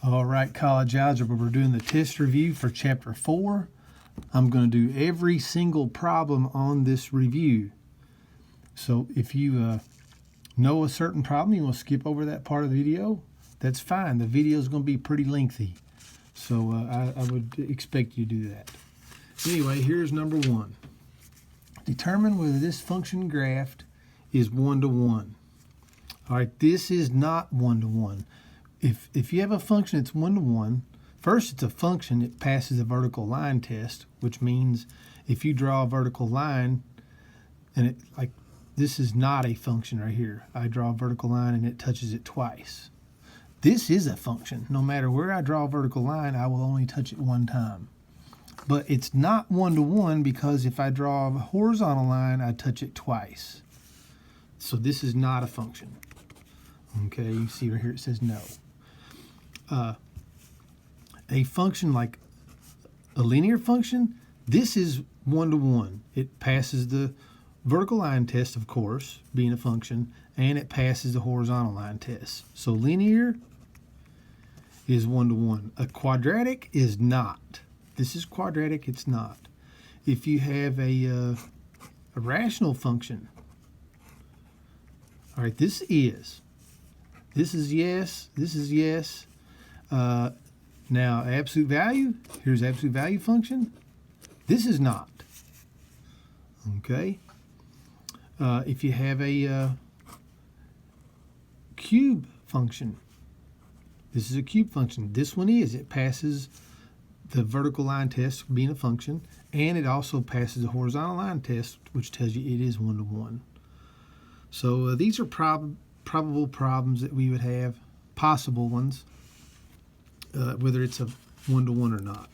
All right, College Algebra, we're doing the test review for Chapter 4. I'm going to do every single problem on this review. So if you know a certain problem, you want to skip over that part of the video, that's fine. The video is going to be pretty lengthy. So I would expect you to do that. Anyway, here's number 1. Determine whether this function graph is 1-to-1. All right, this is not 1-to-1. If you have a function that's 1-to-1, first it's a function, it passes a vertical line test, which means if you draw a vertical line, and it like this is not a function right here. I draw a vertical line and it touches it twice. This is a function. No matter where I draw a vertical line, I will only touch it one time. But it's not 1-to-1 because if I draw a horizontal line, I touch it twice. So this is not a function. Okay, you see right here it says no. A function like a linear function, this is 1-to-1. It passes the vertical line test, of course, being a function, and it passes the horizontal line test. So linear is 1-to-1. A quadratic is not. This is quadratic, it's not. If you have a rational function, all right, this is yes, this is yes. Now, absolute value, here's absolute value function. This is not. Okay. If you have a cube function, this is a cube function. This one is. It passes the vertical line test being a function, and it also passes the horizontal line test, which tells you it is 1-to-1. So these are probable problems that we would have, possible ones, whether it's a 1-to-1 or not.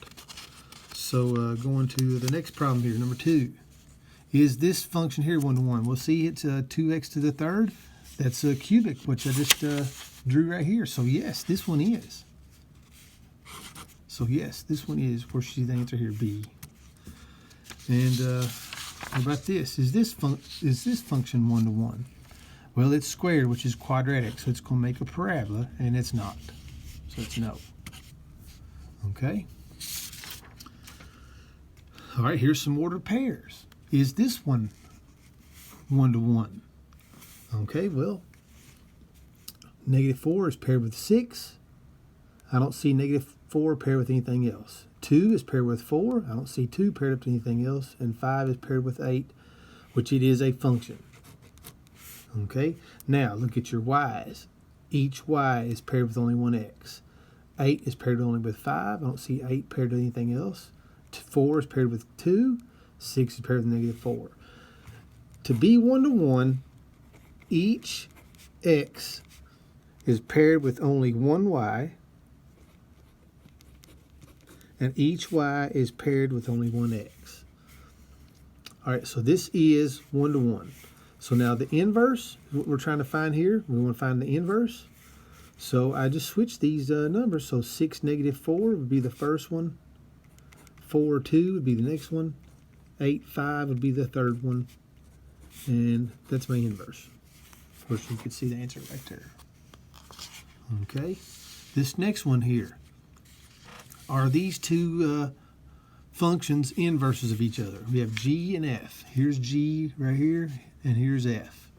So going to the next problem here, number 2. Is this function here 1-to-1? We'll see it's 2x to the third. That's a cubic, which I just drew right here. So yes, this one is. So yes, this one is. Of course, you see the answer here, B. And what about this? Is this function 1-to-1? Well, it's squared, which is quadratic, so it's going to make a parabola, and it's not. So it's no. Okay. All right, here's some ordered pairs. Is this one 1-to-1? Okay, well, -4 is paired with 6. I don't see -4 paired with anything else. 2 is paired with 4. I don't see 2 paired up to anything else. And 5 is paired with 8, which it is a function. Okay, now look at your y's. Each y is paired with only one x. 8 is paired only with 5. I don't see 8 paired to anything else. 4 is paired with 2. 6 is paired with -4. To be 1-to-1, each x is paired with only one y, and each y is paired with only one x. All right, so this is 1-to-1. So now the inverse is what we're trying to find here. We want to find the inverse. So I just switched these numbers. So 6, -4 would be the first one. 4, 2 would be the next one. 8, 5 would be the third one. And that's my inverse. Of course, you can see the answer right there. Okay. This next one here. Are these two functions inverses of each other? We have g and f. Here's g right here, and here's f.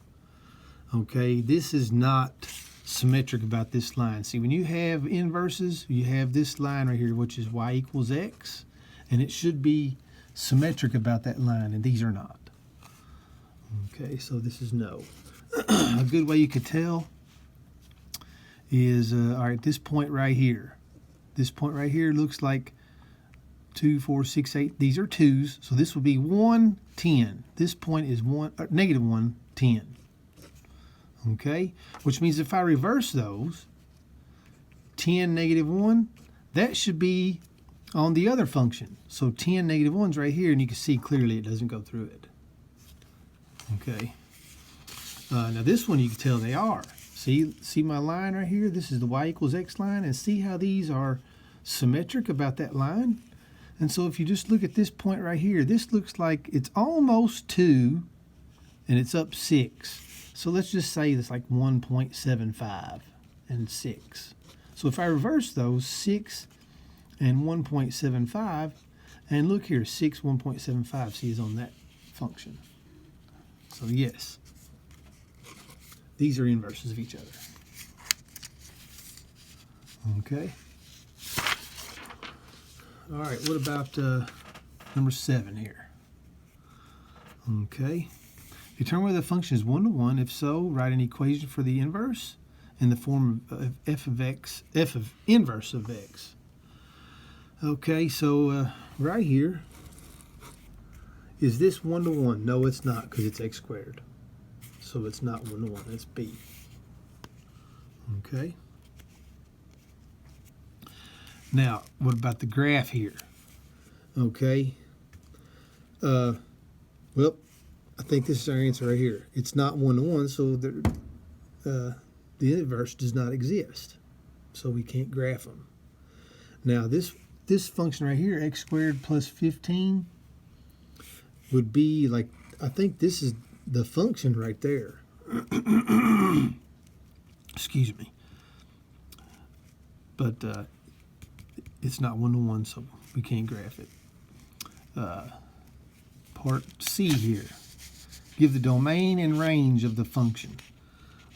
Okay, this is not symmetric about this line. See, when you have inverses, you have this line right here, which is y equals x, and it should be symmetric about that line, and these are not. Okay, so this is no. A good way you could tell is, all right, this point right here. This point right here looks like 2, 4, 6, 8. These are 2's, so this would be 1, 10. This point is -1, 10. Okay, which means if I reverse those, 10, -1, that should be on the other function. So 10, -1's right here, and you can see clearly it doesn't go through it. Okay. Now this one you can tell they are. See my line right here? This is the y equals x line, and see how these are symmetric about that line? And so if you just look at this point right here, this looks like it's almost 2, and it's up 6. So let's just say it's like 1.75 and 6. So if I reverse those, 6 and 1.75, and look here, 6, 1.75, see, is on that function. So yes, these are inverses of each other. Okay. All right, what about number 7 here? Okay. Determine whether the function is 1 to 1. If so, write an equation for the inverse in the form of f of inverse of x. Okay, so right here, is this 1 to 1? No, it's not, because it's x squared. So it's not 1 to 1, it's b. Okay. Now, what about the graph here? Okay. Well, I think this is our answer right here. It's not 1 to 1, so the inverse does not exist. So we can't graph them. Now, this function right here, x squared plus 15, would be like, I think this is the function right there. Excuse me. But it's not 1 to 1, so we can't graph it. Part C here. Give the domain and range of the function.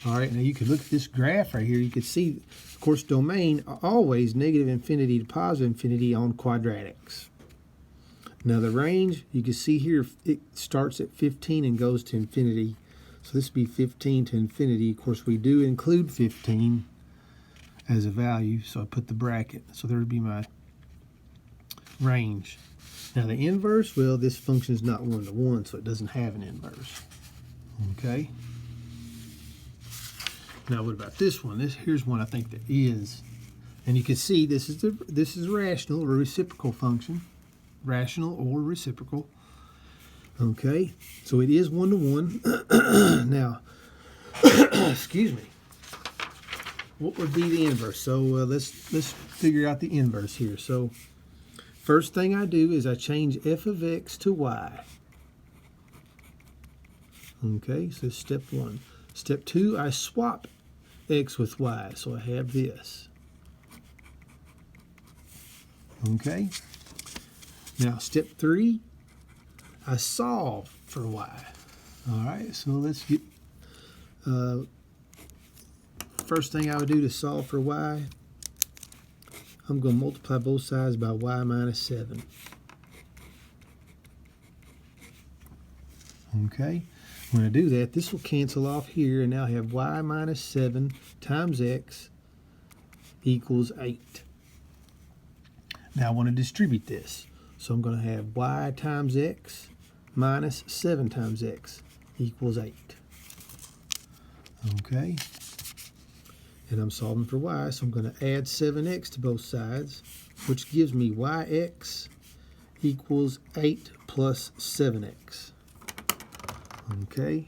All right, now you could look at this graph right here. You could see, of course, domain always negative infinity to positive infinity on quadratics. Now the range, you can see here, it starts at 15 and goes to infinity. So this would be 15 to infinity. Of course, we do include 15 as a value, so I put the bracket. So there would be my range. Now the inverse, well, this function is not 1 to 1, so it doesn't have an inverse. Okay. Now what about this one? Here's one I think that is, and you can see this is rational or reciprocal function, rational or reciprocal. Okay, so it is 1 to 1. Now, excuse me. What would be the inverse? So let's figure out the inverse here. So first thing I do is I change f of x to y. Okay, so step 1. Step 2, I swap x with y, so I have this. Okay. Now step 3, I solve for y. All right, so let's get first thing I would do to solve for y, I'm going to multiply both sides by y minus 7. Okay, when I do that, this will cancel off here, and now I have y minus 7 times x equals 8. Now I want to distribute this, so I'm going to have y times x minus 7 times x equals 8. Okay. And I'm solving for y, so I'm going to add 7x to both sides, which gives me yx equals 8 plus 7x. Okay.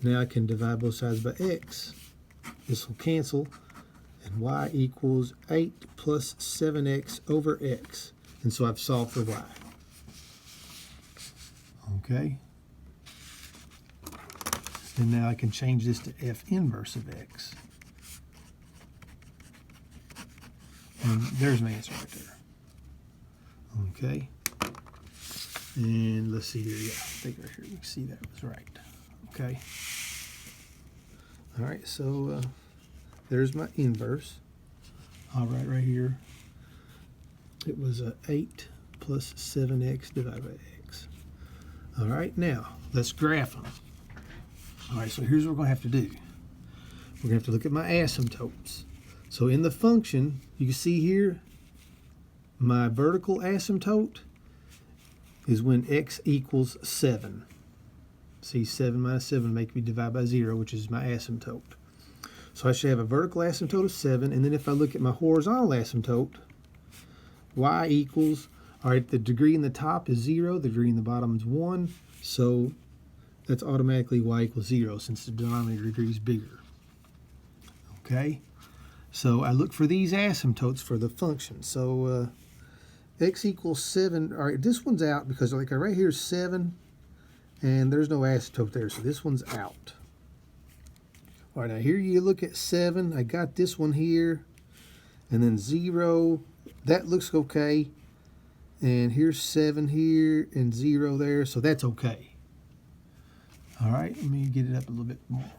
Now I can divide both sides by x. This will cancel, and y equals 8 plus 7x over x. And so I've solved for y. Okay. And now I can change this to f inverse of x. And there's my answer right there. Okay. And let's see here. Yeah, I think right here we can see that was right. Okay. All right, so there's my inverse. I'll write right here. It was 8 plus 7x divided by x. All right, now let's graph them. All right, so here's what we're going to have to do. We're going to have to look at my asymptotes. So in the function, you can see here, my vertical asymptote is when x equals 7. See, 7 minus 7 make me divide by 0, which is my asymptote. So I should have a vertical asymptote of 7, and then if I look at my horizontal asymptote, y equals, all right, the degree in the top is 0, the degree in the bottom is 1, so that's automatically y equals 0 since the denominator degree is bigger. Okay, so I look for these asymptotes for the function. So x equals 7, all right, this one's out because like right here is 7, and there's no asymptote there, so this one's out. All right, now here you look at 7, I got this one here, and then 0, that looks okay. And here's 7 here and 0 there, so that's okay. All right, let me get it up a little bit more.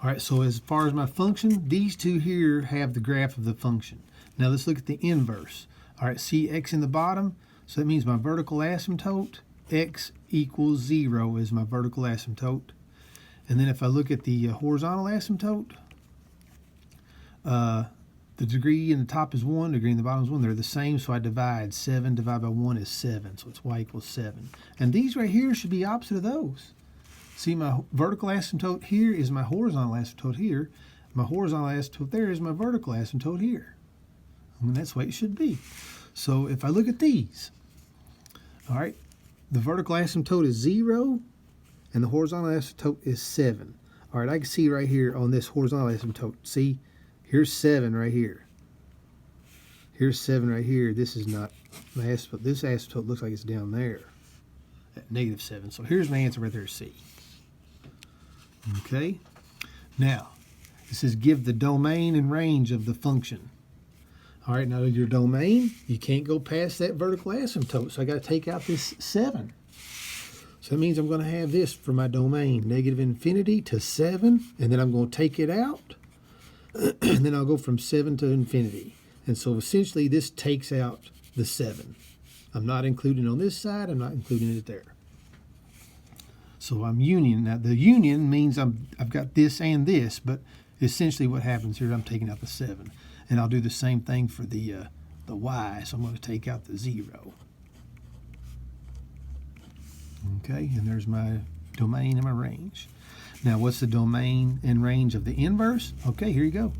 All right, so as far as my function, these two here have the graph of the function. Now let's look at the inverse. All right, see x in the bottom, so that means my vertical asymptote, x equals 0 is my vertical asymptote. And then if I look at the horizontal asymptote, the degree in the top is 1, degree in the bottom is 1. They're the same, so I divide. 7 divided by 1 is 7, so it's y equals 7. And these right here should be opposite of those. See, my vertical asymptote here is my horizontal asymptote here. My horizontal asymptote there is my vertical asymptote here. And that's the way it should be. So if I look at these, all right, the vertical asymptote is 0, and the horizontal asymptote is 7. All right, I can see right here on this horizontal asymptote, see, here's 7 right here. Here's 7 right here. This is not my asymptote. This asymptote looks like it's down there at -7. So here's my answer right there, C. Okay. Now, it says give the domain and range of the function. All right, now your domain, you can't go past that vertical asymptote. So I got to take out this 7. So that means I'm going to have this for my domain, -infinity to 7, and then I'm going to take it out. And then I'll go from 7 to infinity. And so essentially this takes out the 7. I'm not including on this side, I'm not including it there. So I'm union. Now the union means I've got this and this, but essentially what happens here, I'm taking out the 7. And I'll do the same thing for the y, so I'm going to take out the 0. Okay, and there's my domain and my range. Now, what's the domain and range of the inverse? Okay, here you go.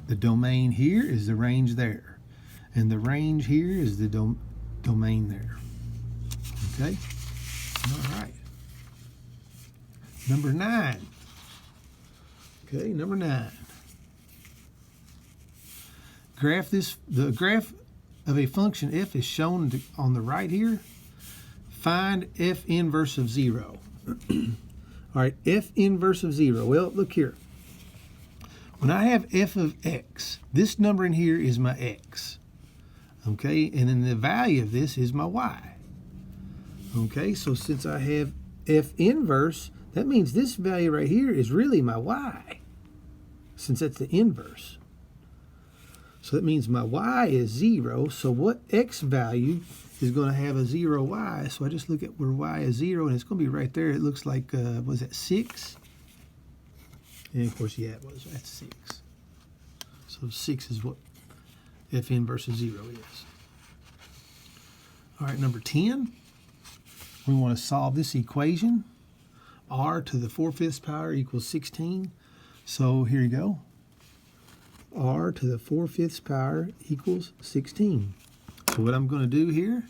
The domain here is the range there. And the range here is the domain there. Okay? All right. Number 9. Okay, number 9. The graph of a function f is shown on the right here. Find f inverse of 0. All right, f inverse of 0. Well, look here. When I have f of x, this number in here is my x. Okay, and then the value of this is my y. Okay, so since I have f inverse, that means this value right here is really my y, since that's the inverse. So that means my y is 0. So what x value is going to have a 0y? So I just look at where y is 0, and it's going to be right there. It looks like, was that 6? And of course, yeah, it was. That's 6. So 6 is what f inverse of 0 is. All right, number 10. We want to solve this equation. R to the 4/5 power equals 16. So here you go. R to the 4/5 power equals 16. So what I'm going to do here,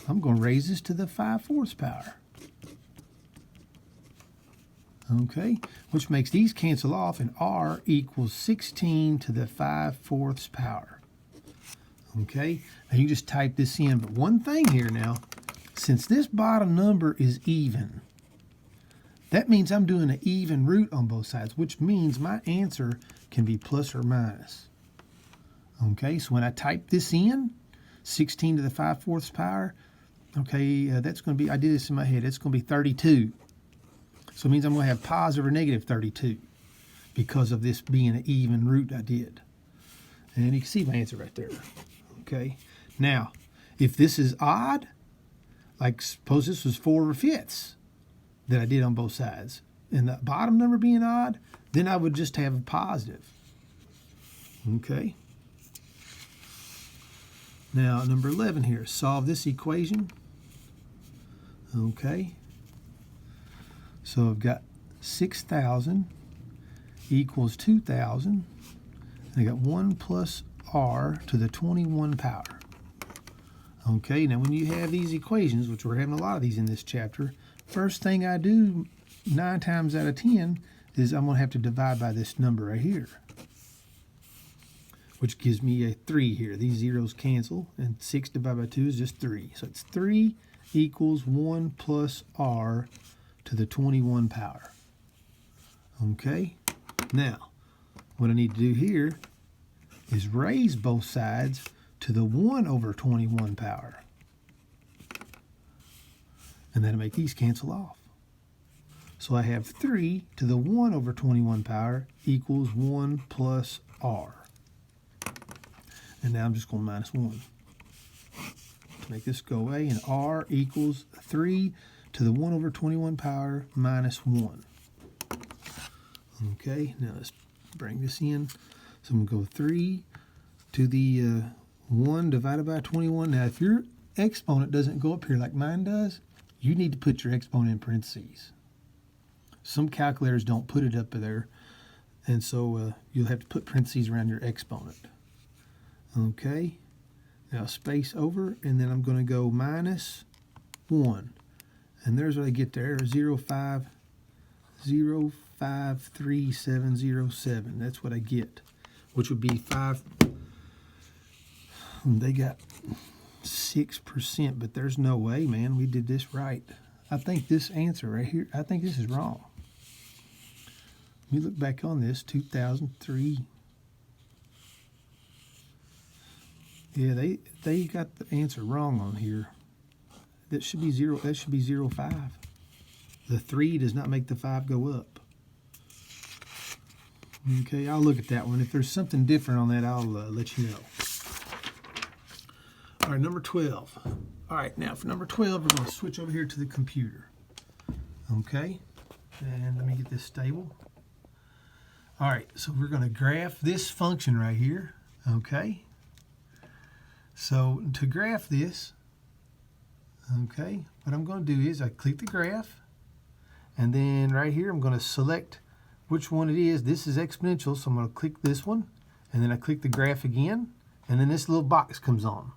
I'm going to raise this to the 5/4 power. Okay, which makes these cancel off, and R equals 16 to the 5/4 power. Okay, now you just type this in, but one thing here now, since this bottom number is even, that means I'm doing an even root on both sides, which means my answer can be plus or minus. Okay, so when I type this in, 16 to the 5/4 power, okay, that's going to be, I did this in my head, it's going to be 32. So it means I'm going to have positive or negative 32 because of this being an even root I did. And you can see my answer right there. Okay, now, if this is odd, like suppose this was 4/5 that I did on both sides, and the bottom number being odd, then I would just have a positive. Okay. Now, number 11 here, solve this equation. Okay. So I've got 6,000 equals 2,000. I got 1 plus r to the 21 power. Okay, now when you have these equations, which we're having a lot of these in this chapter, first thing I do 9 times out of 10 is I'm going to have to divide by this number right here, which gives me a 3 here. These zeros cancel, and 6 divided by 2 is just 3. So it's 3 equals 1 plus r to the 21 power. Okay, now what I need to do here is raise both sides to the 1 over 21 power. And that'll make these cancel off. So I have 3 to the 1 over 21 power equals 1 plus r. And now I'm just going to minus 1 to make this go away. And r equals 3 to the 1 over 21 power minus 1. Okay, now let's bring this in. So I'm going to go 3 to the 1 divided by 21. Now, if your exponent doesn't go up here like mine does, you need to put your exponent in parentheses. Some calculators don't put it up there, and so you'll have to put parentheses around your exponent. Okay, now space over, and then I'm going to go minus 1. And there's what I get there, 0.053707. That's what I get, which would be 5. They got 6%, but there's no way, man, we did this right. I think this answer right here, I think this is wrong. Let me look back on this, 2003. Yeah, they got the answer wrong on here. That should be 0. That should be 0.5. The 3 does not make the 5 go up. Okay, I'll look at that one. If there's something different on that, I'll let you know. All right, number 12. All right, now for number 12, we're going to switch over here to the computer. Okay, and let me get this stable. All right, so we're going to graph this function right here. Okay, so to graph this, okay, what I'm going to do is I click the graph, and then right here I'm going to select which one it is. This is exponential, so I'm going to click this one, and then I click the graph again, and then this little box comes on.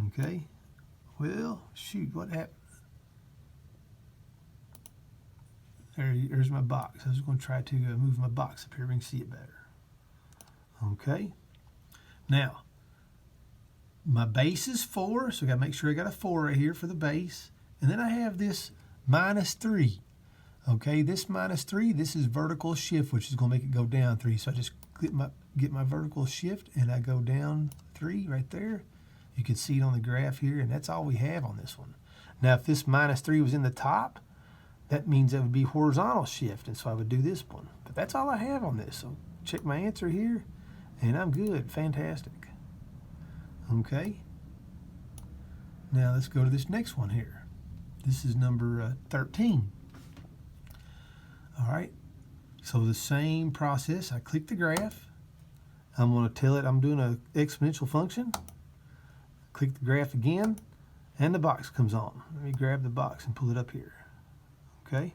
Okay, well, shoot, what happened? There's my box. I was going to try to move my box up here so we can see it better. Okay, now my base is 4, so I got to make sure I got a 4 right here for the base. And then I have this minus 3. Okay, this minus 3, this is vertical shift, which is going to make it go down 3. So I just get my vertical shift, and I go down 3 right there. You can see it on the graph here, and that's all we have on this one. Now, if this minus 3 was in the top, that means that would be horizontal shift, and so I would do this one. But that's all I have on this. So check my answer here, and I'm good. Fantastic. Okay. Now let's go to this next one here. This is number 13. All right. So the same process. I click the graph. I'm going to tell it I'm doing an exponential function. Click the graph again, and the box comes on. Let me grab the box and pull it up here. Okay.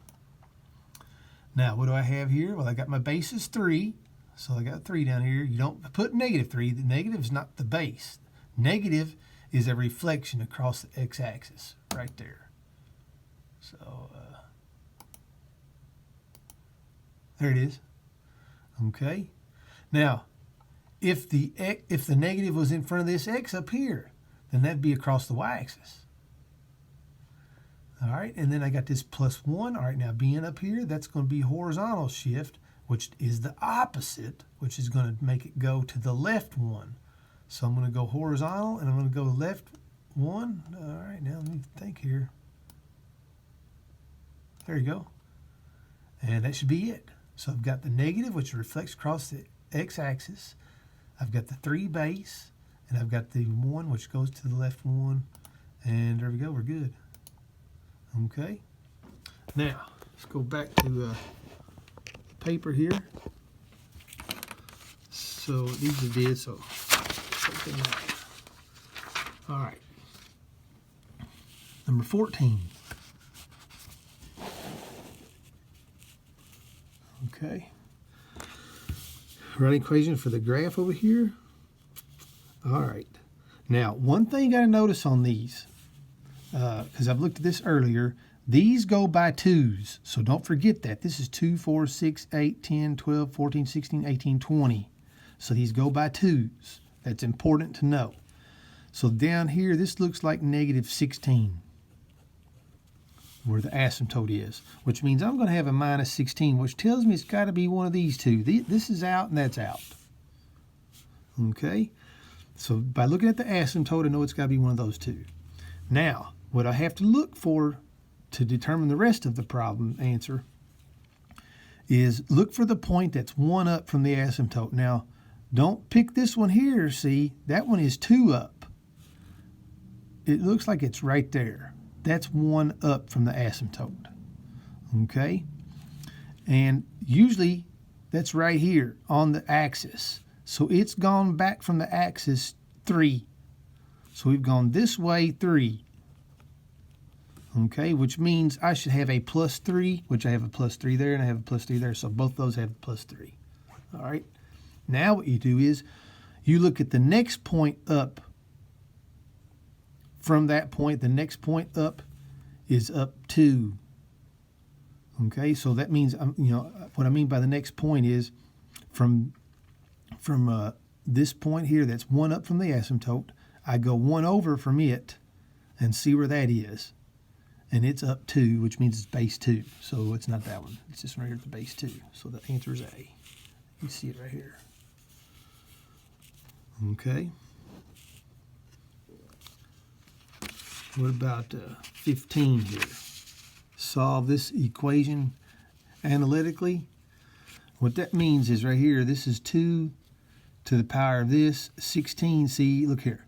Now, what do I have here? Well, I got my base is 3, so I got 3 down here. You don't put negative 3. The negative is not the base. Negative is a reflection across the x-axis right there. So, there it is. Okay. Now, if the negative was in front of this x up here, then that'd be across the y-axis. All right, and then I got this plus 1. All right, now being up here, that's going to be horizontal shift, which is the opposite, which is going to make it go to the left 1. So I'm going to go horizontal, and I'm going to go left 1. All right, now let me think here. There you go. And that should be it. So I've got the negative, which reflects across the x-axis. I've got the 3 base, and I've got the 1, which goes to the left 1. And there we go, we're good. Okay. Now, let's go back to paper here. So these are did, so all right. Number 14. Okay. Running equation for the graph over here. All right. Now, one thing you got to notice on these, because I've looked at this earlier, these go by 2s. So don't forget that. This is 2, 4, 6, 8, 10, 12, 14, 16, 18, 20. So these go by 2s. That's important to know. So down here, this looks like negative 16. where the asymptote is, which means I'm going to have a minus 16, which tells me it's got to be one of these two. This is out and that's out. Okay, so by looking at the asymptote, I know it's got to be one of those two. Now, what I have to look for to determine the rest of the problem answer is look for the point that's 1 up from the asymptote. Now, don't pick this one here. See, that one is 2 up. It looks like it's right there. That's 1 up from the asymptote. Okay? And usually that's right here on the axis. So it's gone back from the axis 3. So we've gone this way 3. Okay, which means I should have a plus 3, which I have a plus 3 there and I have a plus 3 there. So both those have plus 3. All right. Now what you do is you look at the next point up from that point. The next point up is up 2. Okay, so that means, what I mean by the next point is from this point here, that's 1 up from the asymptote. I go 1 over from it and see where that is. And it's up 2, which means it's base 2. So it's not that one. It's this one right here at the base 2. So the answer is A. You see it right here. Okay. What about 15 here? Solve this equation analytically. What that means is right here, this is 2 to the power of this. 16, see, look here.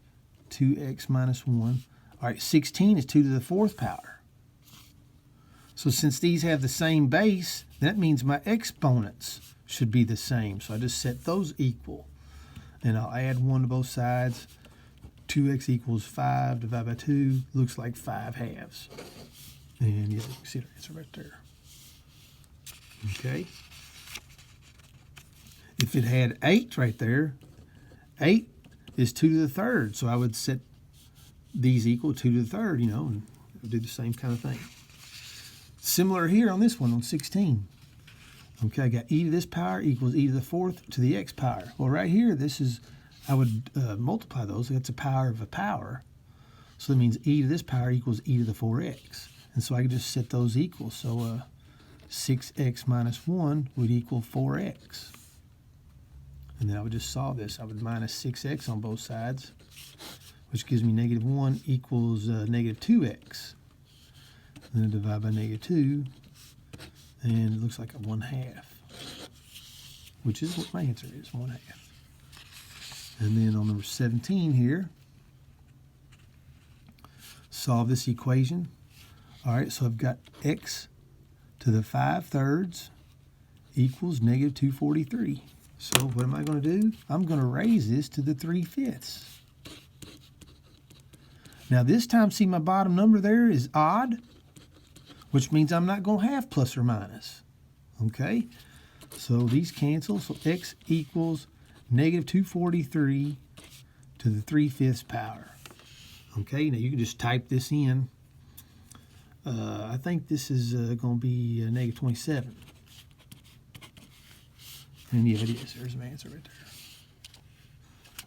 2x minus 1. All right, 16 is 2 to the 4th power. So since these have the same base, that means my exponents should be the same. So I just set those equal. And I'll add 1 to both sides. 2x equals 5 divided by 2. Looks like 5 halves. And you can see the answer right there. Okay. If it had 8 right there, 8 is 2 to the 3rd. So I would set these equal 2 to the 3rd, and do the same kind of thing. Similar here on this one, on 16. Okay, I got e to this power equals e to the 4th to the x power. Well, right here, this is, I would multiply those. That's a power of a power. So that means e to this power equals e to the 4x. And so I could just set those equal. So 6x minus 1 would equal 4x. And then I would just solve this. I would minus 6x on both sides, which gives me negative 1 equals negative 2x. And then divide by negative 2, and it looks like a 1/2, which is what my answer is, 1/2. And then on number 17 here, solve this equation. All right, so I've got x to the 5/3 equals negative 243. So what am I going to do? I'm going to raise this to the 3/5. Now this time, see my bottom number there is odd, which means I'm not going to have plus or minus. Okay? So these cancel. So x equals negative 243 to the 3/5 power. Okay, now you can just type this in. I think this is going to be negative 27. And yeah, it is. There's my answer right there.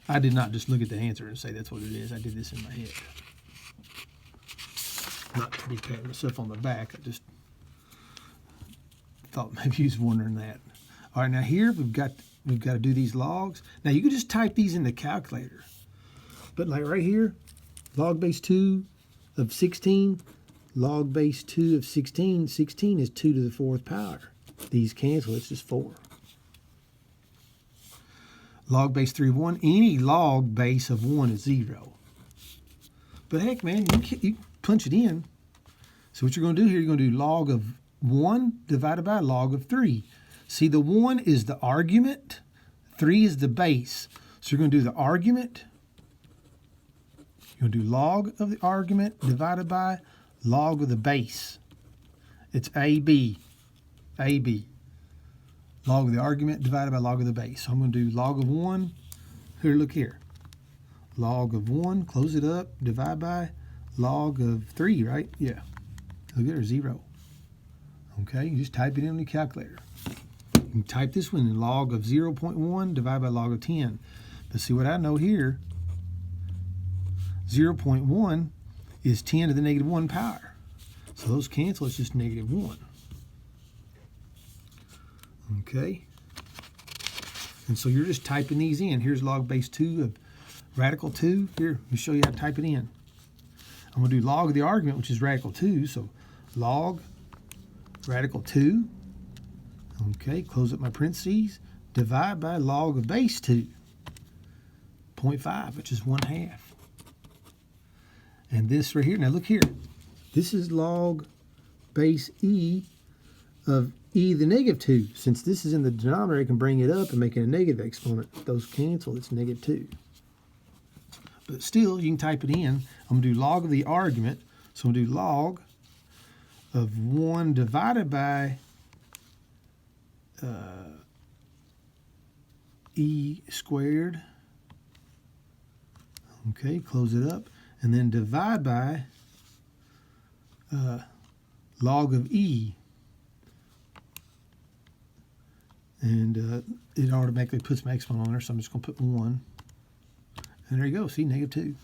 I did not just look at the answer and say that's what it is. I did this in my head. Not to be patting myself on the back. I just thought maybe you was wondering that. All right, now here we've got to do these logs. Now you can just type these in the calculator. But like right here, log base 2 of 16, log base 2 of 16. 16 is 2 to the 4th power. These cancel, it's just 4. Log base 3 of 1, any log base of 1 is 0. But heck, man, you punch it in. So what you're going to do here, you're going to do log of 1 divided by log of 3. See, the 1 is the argument, 3 is the base. So you're going to do the argument. You're going to do log of the argument divided by log of the base. It's AB. AB. Log of the argument divided by log of the base. So I'm going to do log of 1. Here, look here. Log of 1, close it up, divide by log of 3, right? Yeah. Look at there, 0. Okay, you just type it in on your calculator. You can type this one in log of 0.1 divided by log of 10. But see what I know here, 0.1 is 10 to the negative 1 power. So those cancel, it's just -1. Okay. And so you're just typing these in. Here's log base 2 of radical 2. Here, let me show you how to type it in. I'm going to do log of the argument, which is radical 2. So log radical 2. Okay, close up my parentheses. Divide by log of base 2. 0.5, which is 1/2. And this right here, now look here. This is log base e of e to the -2. Since this is in the denominator, I can bring it up and make it a negative exponent. If those cancel, it's -2. But still, you can type it in. I'm going to do log of the argument. So I'm going to do log of 1 divided by e squared. Okay, close it up. And then divide by log of e. And it automatically puts my exponent on there, so I'm just going to put 1. And there you go. See, -2.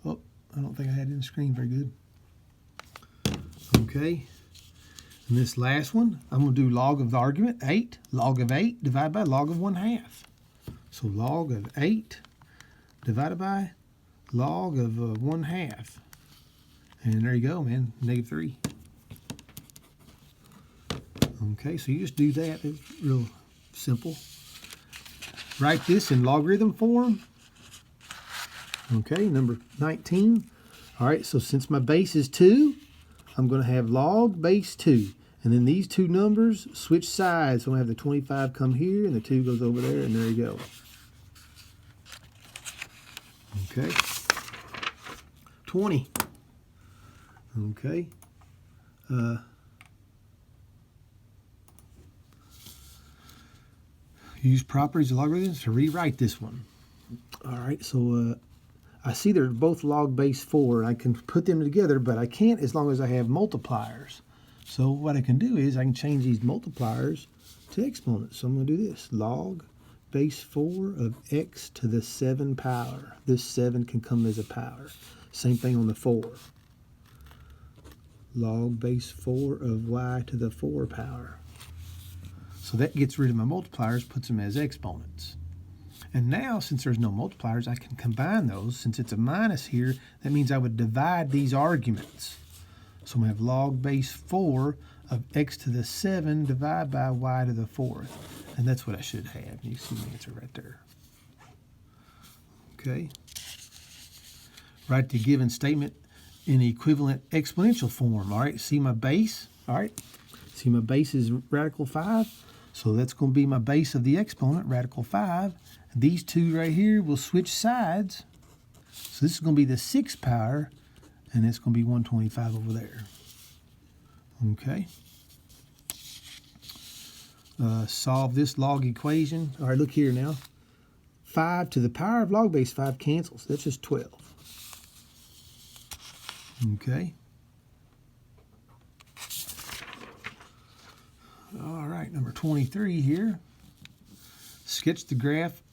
Oh, I don't think I had it in the screen very good. Okay. And this last one, I'm going to do log of the argument, 8. Log of 8 divided by log of 1/2. So log of 8 divided by log of 1/2. And there you go, man, -3. Okay, so you just do that. It's real simple. Write this in logarithm form. Okay, number 19. All right, so since my base is 2, I'm going to have log base 2. And then these two numbers switch sides. So I'm going to have the 25 come here, and the 2 goes over there, and there you go. Okay. 20. Okay. Use properties of logarithms to rewrite this one. All right, so I see they're both log base 4. I can put them together, but I can't as long as I have multipliers. So what I can do is I can change these multipliers to exponents. So I'm going to do this. Log base 4 of x to the 7 power. This 7 can come as a power. Same thing on the 4. Log base 4 of y to the 4 power. So that gets rid of my multipliers, puts them as exponents. And now, since there's no multipliers, I can combine those. Since it's a minus here, that means I would divide these arguments. So I'm going to have log base 4 of x to the 7 divided by y to the 4th. And that's what I should have. You see the answer right there. Okay. Write the given statement in equivalent exponential form. All right, see my base? All right, see my base is radical 5. So that's going to be my base of the exponent, radical 5. These two right here will switch sides. So this is going to be the 6th power, and it's going to be 125 over there. Okay. Solve this log equation. All right, look here now. 5 to the power of log base 5 cancels. That's just 12. Okay. All right, number 23 here. Sketch the graph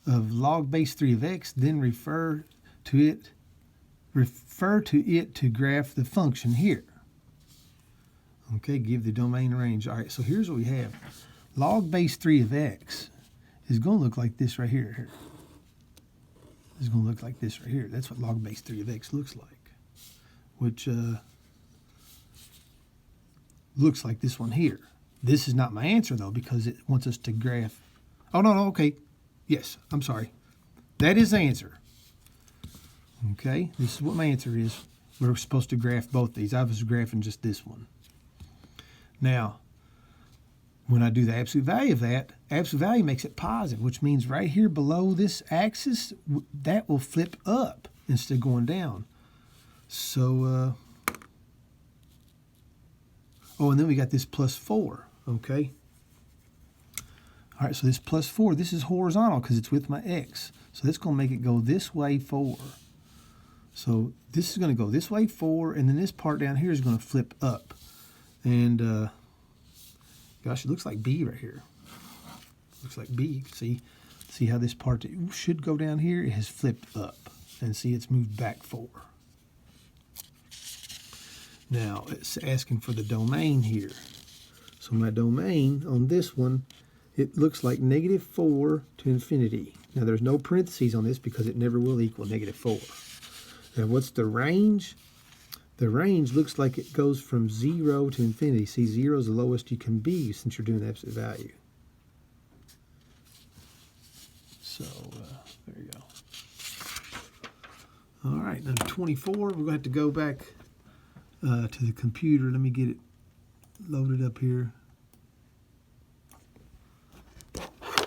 of log base 3 of x, then refer to it to graph the function here. Okay, give the domain range. All right, so here's what we have. Log base 3 of x is going to look like this right here. It's going to look like this right here. That's what log base 3 of x looks like, which looks like this one here. This is not my answer, though, because it wants us to graph. Oh, no, okay. Yes, I'm sorry. That is the answer. Okay, this is what my answer is. We're supposed to graph both these. I was graphing just this one. Now, when I do the absolute value of that, absolute value makes it positive, which means right here below this axis, that will flip up instead of going down. So, oh, and then we got this plus 4, okay? All right, so this plus 4, this is horizontal because it's with my x. So that's going to make it go this way 4. So this is going to go this way 4, and then this part down here is going to flip up. And, gosh, it looks like B right here. Looks like B. See how this part that should go down here, it has flipped up. And see, it's moved back 4. Now it's asking for the domain here. So my domain on this one, it looks like -4 to infinity. Now there's no parentheses on this because it never will equal -4. Now what's the range? The range looks like it goes from 0 to infinity. See, 0 is the lowest you can be since you're doing the absolute value. So there you go. All right, number 24, we're going to have to go back to the computer. Let me get it loaded up here.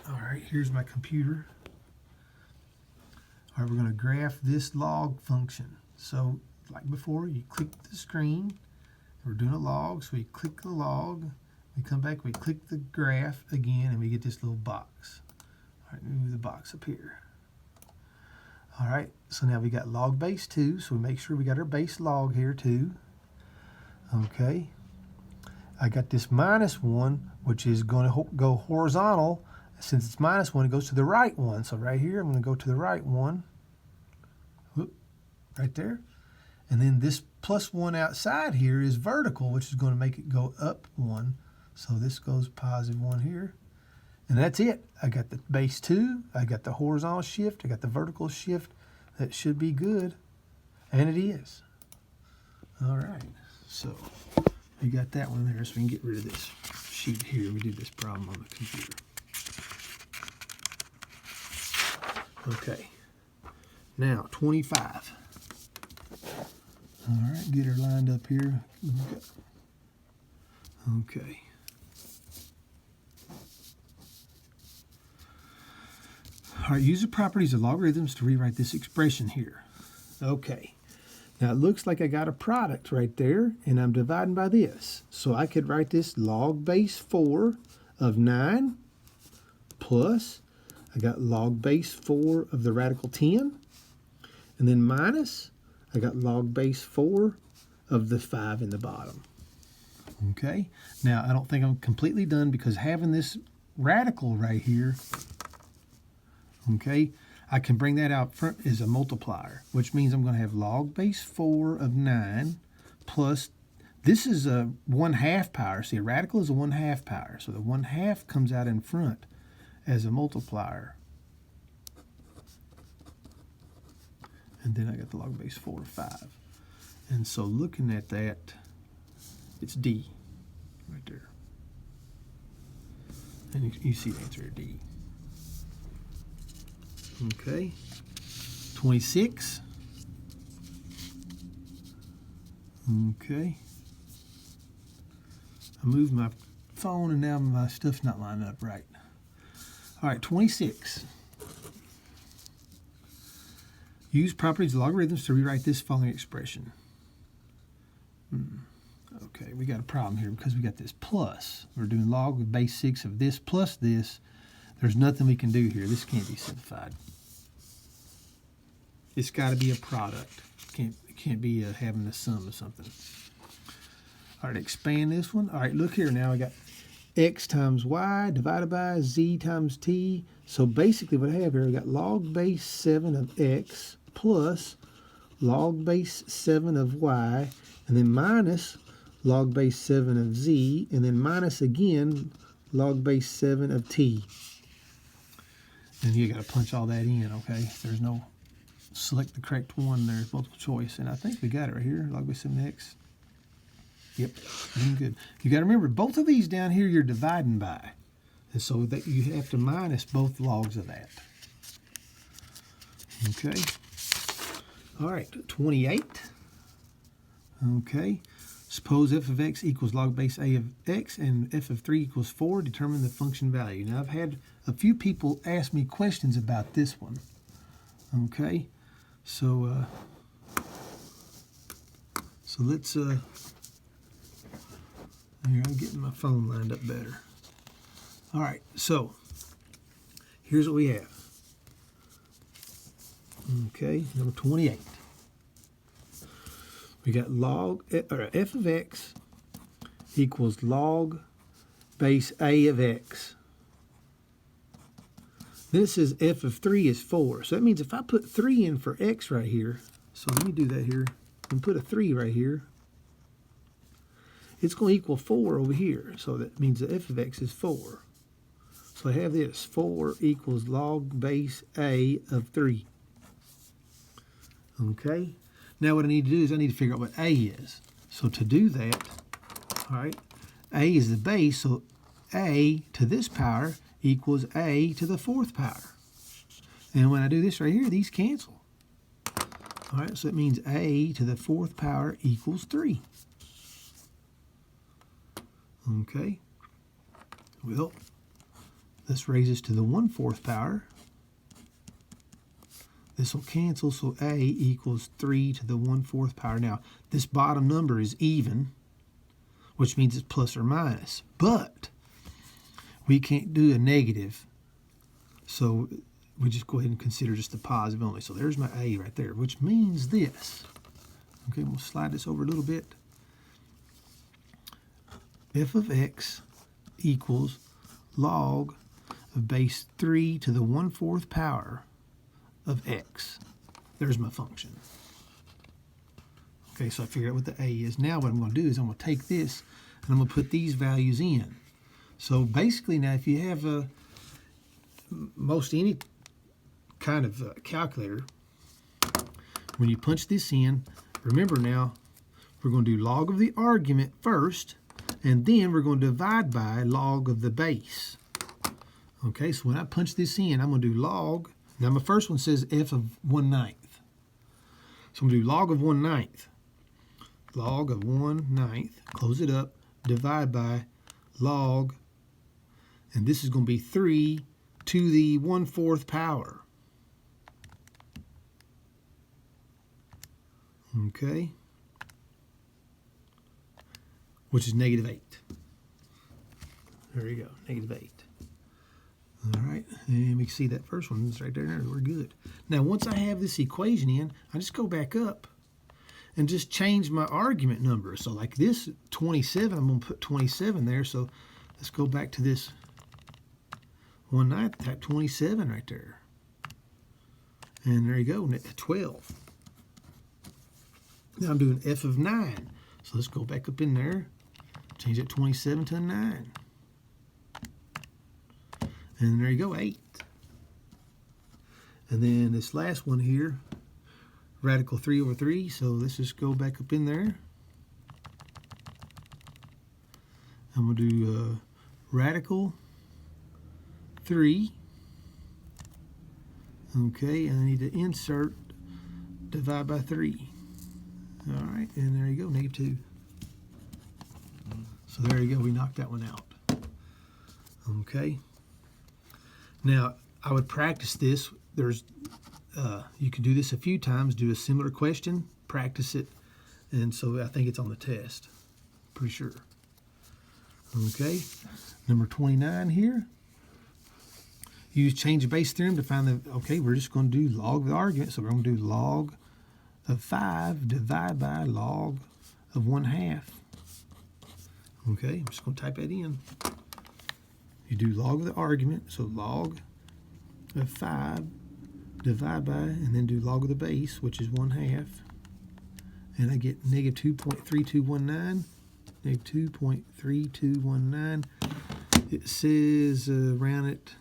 All right, here's my computer. All right, we're going to graph this log function. So, like before, you click the screen. We're doing a log, so we click the log. We come back, we click the graph again, and we get this little box. All right, move the box up here. All right, so now we got log base 2, so we make sure we got our base log here too. Okay, I got this -1, which is going to go horizontal. Since it's -1, it goes to the right one. So right here, I'm going to go to the right one. Whoop, right there. And then this +1 outside here is vertical, which is going to make it go up 1. So this goes +1 here. And that's it. I got the base 2, I got the horizontal shift, I got the vertical shift. That should be good. And it is. All right. So we got that one there, so we can get rid of this sheet here. We did this problem on the computer. Okay. Now 25. All right, get her lined up here. Okay. All right, use the properties of logarithms to rewrite this expression here. Okay. Now it looks like I got a product right there, and I'm dividing by this. So I could write this log base 4 of 9 plus, I got log base 4 of the radical 10, and then minus, I got log base 4 of the 5 in the bottom. Okay, now I don't think I'm completely done because having this radical right here, okay, I can bring that out front as a multiplier, which means I'm going to have log base 4 of 9 plus, this is a 1/2 power. See, a radical is a 1/2 power. So the 1/2 comes out in front as a multiplier. And then I got the log base 4 of 5. And so looking at that, it's D right there. And you see the answer, D. Okay, 26. Okay. I moved my phone and now my stuff's not lining up right. All right, 26. Use properties of logarithms to rewrite this following expression. Okay, we got a problem here because we got this plus. We're doing log with base 6 of this plus this. There's nothing we can do here. This can't be simplified. It's got to be a product. It can't be having the sum of something. All right, expand this one. All right, look here now. I got x times y divided by z times t. So basically what I have here, I got log base 7 of x plus log base 7 of y, and then minus log base 7 of z, and then minus again log base 7 of t. And you got to punch all that in, okay? There's no select the correct one. There's multiple choice, and I think we got it right here. Log base 7x. Yep, doing good. You got to remember both of these down here you're dividing by, and so that you have to minus both logs of that. Okay. All right, 28. Okay. Suppose f of x equals log base a of x and f of 3 equals 4. Determine the function value. Now, I've had a few people ask me questions about this one. Okay, so let's here, I'm getting my phone lined up better. All right, so here's what we have. Okay, number 28. We got f of x equals log base a of x. This is f of 3 is 4. So that means if I put 3 in for x right here, so let me do that here, and put a 3 right here. it's going to equal 4 over here. So that means the f of x is 4. So I have this, 4 equals log base a of 3. Okay? Now what I need to do is I need to figure out what a is. So to do that, all right, a is the base, so a to this power equals a to the 4th power. And when I do this right here, these cancel. All right, so it means a to the 4th power equals 3. Okay. Well, this raises to the 1/4 power. This will cancel, so a equals 3 to the 1/4 power. Now, this bottom number is even, which means it's plus or minus. But we can't do a negative, so we just go ahead and consider just the positive only. So there's my a right there, which means this. Okay, we'll slide this over a little bit. F of x equals log of base 3 to the 1/4 power of x. There's my function. Okay, so I figured out what the a is. Now what I'm going to do is I'm going to take this and I'm going to put these values in. So basically now if you have most any kind of calculator, when you punch this in, remember now we're going to do log of the argument first, and then we're going to divide by log of the base. Okay, so when I punch this in, I'm going to do log. Now my first one says f of 1/9. So I'm going to do log of 1/9. Log of 1/9, close it up, divide by log, and this is going to be 3 to the 1/4 power. Okay, which is -8. There you go, -8. All right, and we can see that first one is right there. We're good. Now, once I have this equation in, I just go back up and just change my argument number. So like this 27, I'm going to put 27 there. So let's go back to this 1/9, type 27 right there. And there you go, 12. Now I'm doing f of 9. So let's go back up in there, change that 27 to 9. And there you go, 8. And then this last one here, radical 3 over 3. So let's just go back up in there. I'm going to do radical 3. Okay, and I need to insert divide by 3. All right, and there you go, -2. So there you go, we knocked that one out. Okay. Now, I would practice this. You can do this a few times, do a similar question, practice it, and so I think it's on the test, pretty sure. Okay, number 29 here. Use change of base theorem to find the, okay, we're just going to do log of the argument, so we're going to do log of 5 divide by log of 1/2. Okay, I'm just going to type that in. You do log of the argument, so log of 5 divide by, and then do log of the base, which is 1/2. And I get -2.3219. -2.3219. It says around it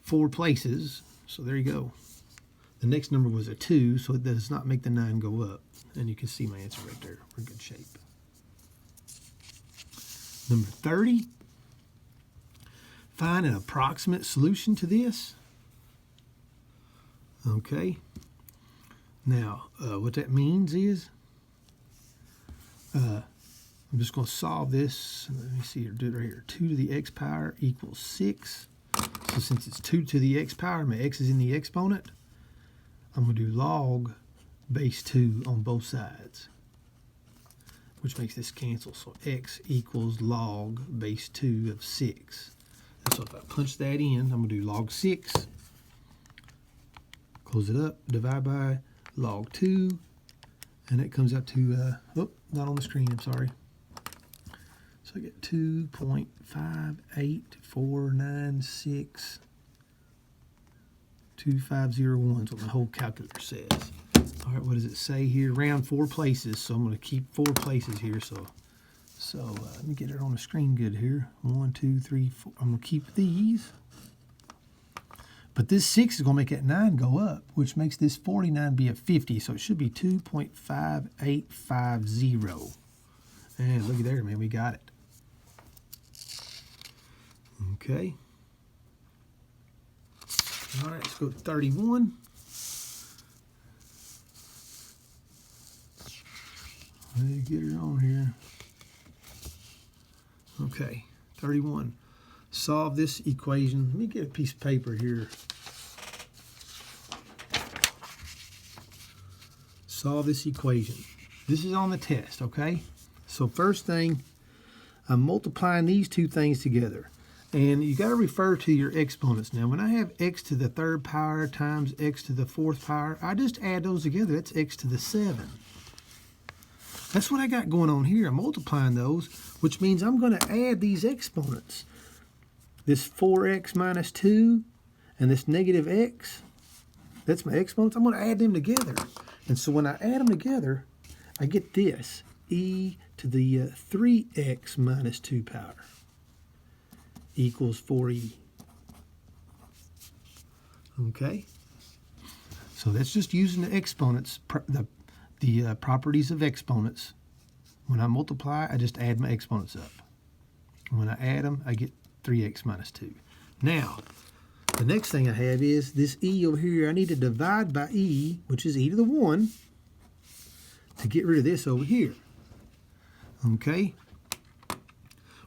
4 places, so there you go. The next number was a 2, so it does not make the 9 go up. And you can see my answer right there. We're in good shape. Number 30. Find an approximate solution to this. Okay. Now, what that means is, I'm just going to solve this. Let me see here. Do it right here. 2 to the x power equals 6. So since it's 2 to the x power, my x is in the exponent, I'm going to do log base 2 on both sides, which makes this cancel. So x equals log base 2 of 6. And so if I punch that in, I'm going to do log 6, close it up, divide by log 2, and it comes out to, oh, not on the screen, I'm sorry. So I get 2.584962501 is what my whole calculator says. All right, what does it say here? Round 4 places, so I'm going to keep 4 places here. So So let me get it on the screen good here. 1, 2, 3, 4. I'm going to keep these. But this 6 is going to make that 9 go up, which makes this 49 be a 50. So it should be 2.5850. And look at there, man, we got it. Okay. All right, let's go to 31. Let me get it on here. Okay, 31. Solve this equation. Let me get a piece of paper here. Solve this equation. This is on the test, okay? So first thing, I'm multiplying these two things together. And you got to refer to your exponents. Now, when I have x to the 3rd power times x to the 4th power, I just add those together. That's x to the 7. That's what I got going on here. I'm multiplying those, which means I'm going to add these exponents. This 4x minus 2 and this negative x, that's my exponents. I'm going to add them together. And so when I add them together, I get this, e to the 3x minus 2 power equals 4e. Okay? So that's just using the exponents, the properties of exponents. When I multiply, I just add my exponents up. When I add them, I get 3x minus 2. Now, the next thing I have is this e over here. I need to divide by e, which is e to the 1, to get rid of this over here. Okay?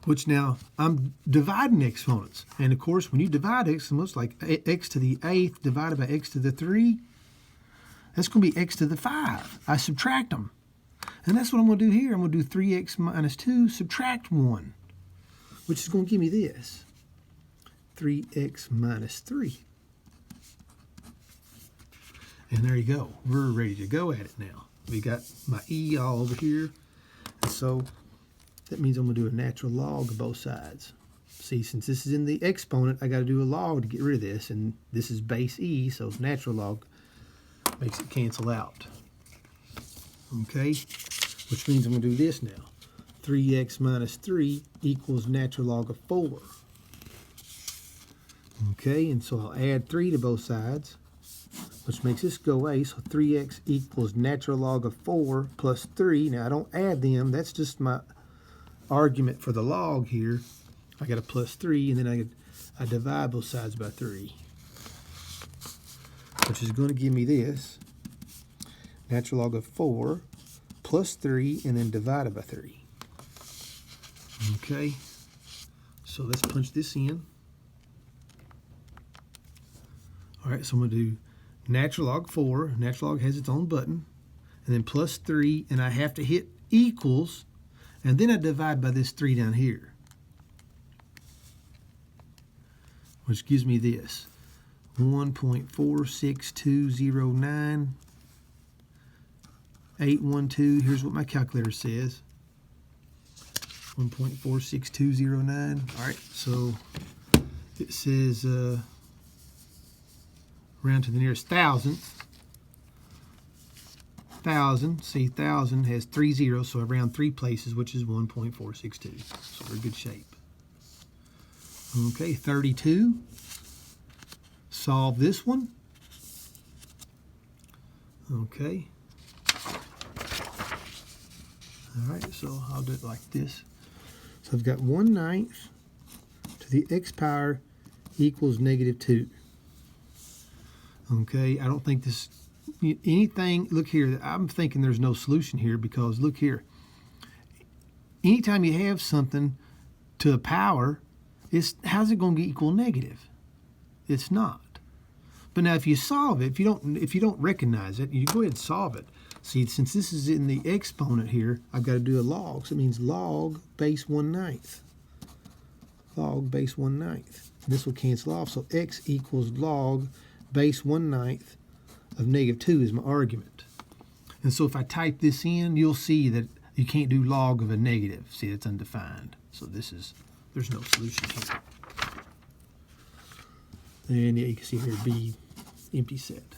Which now, I'm dividing exponents. And of course, when you divide exponents, like x to the 8th divided by x to the 3, that's going to be x to the 5. I subtract them. And that's what I'm going to do here. I'm going to do 3x minus 2, subtract 1, which is going to give me this, 3x minus 3. And there you go. We're ready to go at it now. We got my e all over here. And so that means I'm going to do a natural log of both sides. See, since this is in the exponent, I got to do a log to get rid of this. And this is base e, so natural log makes it cancel out. Okay? Which means I'm going to do this now. 3x minus 3 equals natural log of 4. Okay, and so I'll add 3 to both sides, which makes this go away. So 3x equals natural log of 4 plus 3. Now, I don't add them. That's just my argument for the log here. I got a plus 3, and then I divide both sides by 3, which is going to give me this, natural log of 4 plus 3, and then divided by 3. Okay, so let's punch this in. All right, so I'm going to do natural log 4. Natural log has its own button. And then plus 3, and I have to hit equals, and then I divide by this 3 down here, which gives me this, 1.46209. 812, here's what my calculator says, 1.46209. All right, so it says round to the nearest thousandth. 1,000, see 1,000 has 3 zeros, so I round 3 places, which is 1.462. So we're in good shape. Okay, 32. Solve this one. Okay. All right, so I'll do it like this. So I've got 1/9 to the x power equals -2. Okay, I don't think this, anything, look here, I'm thinking there's no solution here because look here. Anytime you have something to a power, how's it going to equal negative? It's not. But now if you solve it, if you don't recognize it, you go ahead and solve it. See, since this is in the exponent here, I've got to do a log. So it means log base 1/9. Log base 1/9. This will cancel off. So x equals log base 1/9 of -2 is my argument. And so if I type this in, you'll see that you can't do log of a negative. See, it's undefined. So there's no solution here. And yeah, you can see here B, empty set.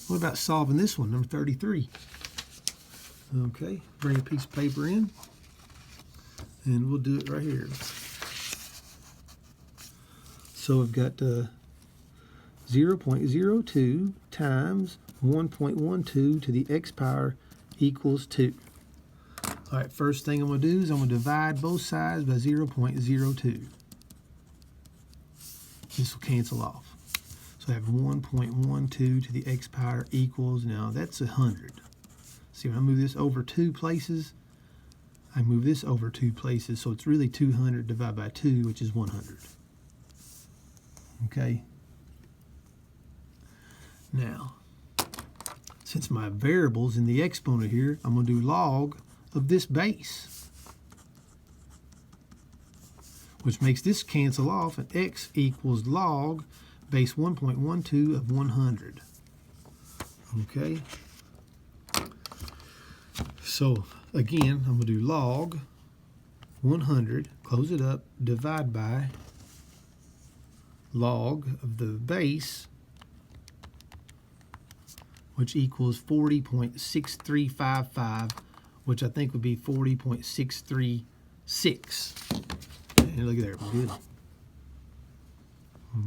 What about solving this one, number 33? Okay, bring a piece of paper in, and we'll do it right here. So we've got 0.02 times 1.12 to the x power equals 2. All right, first thing I'm going to do is I'm going to divide both sides by 0.02. This will cancel off. So I have 1.12 to the x power equals, now that's 100. See, when I move this over 2 places, I move this over 2 places, so it's really 200 divided by 2, which is 100. Okay. Now, since my variable's in the exponent here, I'm going to do log of this base, which makes this cancel off, and x equals log base 1.12 of 100. Okay. So again, I'm going to do log 100, close it up, divide by log of the base, which equals 40.6355, which I think would be 40.636. And look at there, we're good.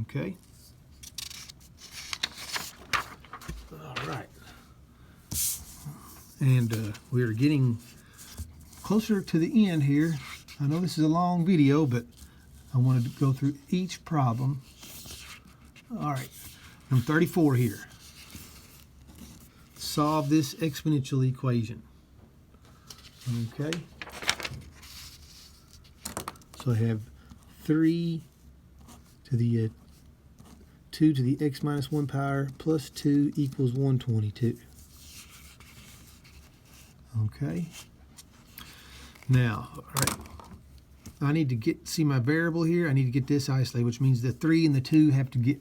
Okay. All right. And we're getting closer to the end here. I know this is a long video, but I wanted to go through each problem. All right, number 34 here. Solve this exponential equation. Okay. So I have 3 to the 2 to the x minus 1 power plus 2 equals 122. Okay. Now, all right, I need to see my variable here. I need to get this isolated, which means the 3 and the 2 have to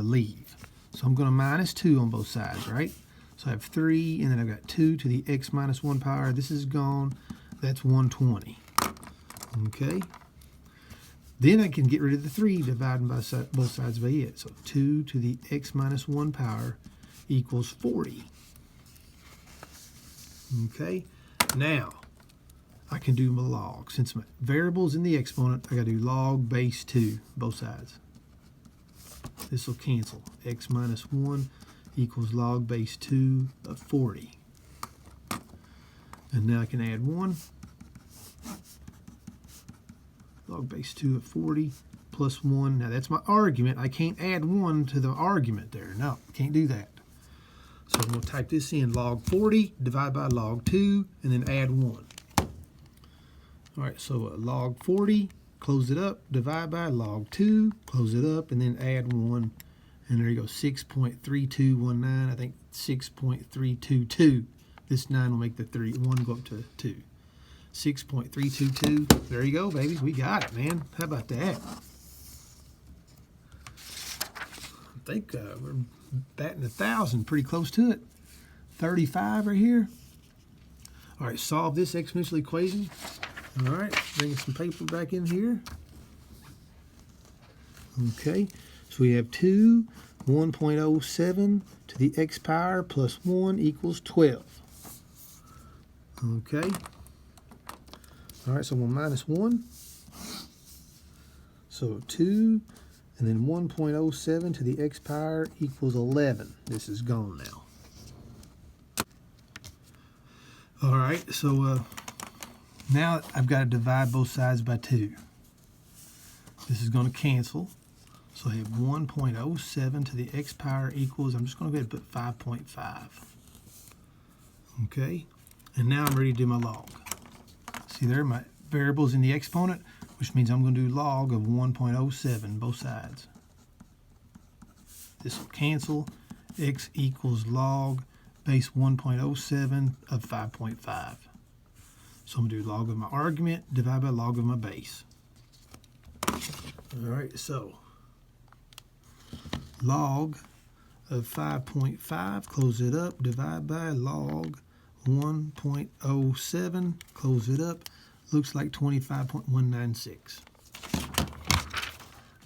leave. So I'm going to minus 2 on both sides, right? So I have 3, and then I've got 2 to the x minus 1 power. This is gone. That's 120. Okay. Then I can get rid of the 3, dividing by both sides by it. So 2 to the x minus 1 power equals 40. Okay. Now, I can do my log. Since my variable's in the exponent, I got to do log base 2, both sides. This will cancel. X minus 1 equals log base 2 of 40. And now I can add 1. Log base 2 of 40 plus 1. Now that's my argument. I can't add 1 to the argument there. No, can't do that. So I'm going to type this in, log 40, divide by log 2, and then add 1. All right, so log 40, close it up, divide by log 2, close it up, and then add 1. And there you go, 6.3219, I think 6.322. This 9 will make the 1 go up to 2. 6.322, there you go, baby. We got it, man. How about that? I think we're batting 1,000, pretty close to it. 35 right here. All right, solve this exponential equation. All right, bring some paper back in here. Okay, so we have 2, 1.07 to the x power plus 1 equals 12. Okay. All right, so we'll minus 1. So 2, and then 1.07 to the x power equals 11. This is gone now. All right, so now I've got to divide both sides by 2. This is going to cancel. So I have 1.07 to the x power equals, I'm just going to go ahead and put 5.5. Okay, and now I'm ready to do my log. See there, my variable's in the exponent, which means I'm going to do log of 1.07, both sides. This will cancel. X equals log base 1.07 of 5.5. So I'm going to do log of my argument, divide by log of my base. All right, so log of 5.5, close it up, divide by log 1.07, close it up, looks like 25.196.